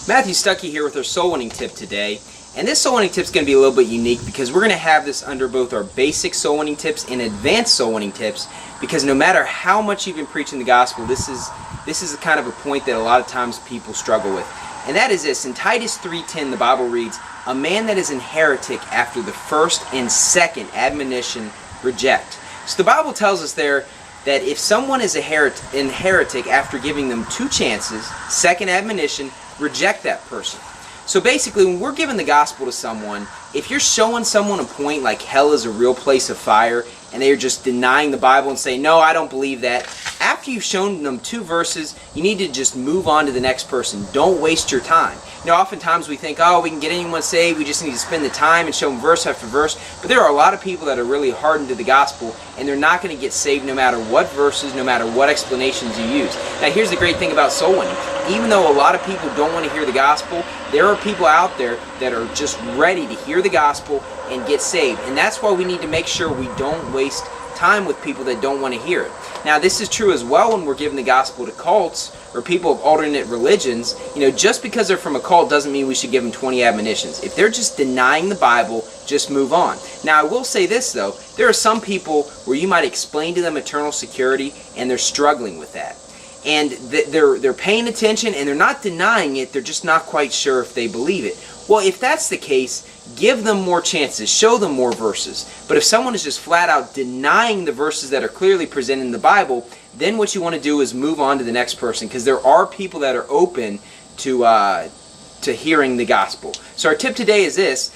Matthew Stuckey here with our soul winning tip today. And this soul winning tip is going to be a little bit unique because we're going to have this under both our basic soul winning tips and advanced soul winning tips, because no matter how much you've been preaching the gospel, this is a kind of a point that a lot of times people struggle with. And that is this: in Titus 3:10 the Bible reads, "A man that is an heretic after the first and second admonition reject." So the Bible tells us there that if someone is a heretic after giving them two chances, second admonition, reject that person. So basically, when we're giving the gospel to someone, if you're showing someone a point like hell is a real place of fire, and they're just denying the Bible and saying, "No, I don't believe that," after you've shown them two verses, you need to just move on to the next person. Don't waste your time. You know, oftentimes we think, oh, we can get anyone saved, we just need to spend the time and show them verse after verse. But there are a lot of people that are really hardened to the gospel, and they're not going to get saved no matter what verses, no matter what explanations you use. Now, here's the great thing about soul winning. Even though a lot of people don't want to hear the gospel, there are people out there that are just ready to hear the gospel and get saved. And that's why we need to make sure we don't waste time with people that don't want to hear it. Now, this is true as well when we're giving the gospel to cults or people of alternate religions. You know, just because they're from a cult doesn't mean we should give them 20 admonitions. If they're just denying the Bible, just move on. Now, I will say this though: there are some people where you might explain to them eternal security and they're struggling with that. And they're paying attention and they're not denying it, they're just not quite sure if they believe it. Well, if that's the case, give them more chances, show them more verses. But if someone is just flat out denying the verses that are clearly presented in the Bible, then what you want to do is move on to the next person, because there are people that are open to hearing the gospel. So our tip today is this: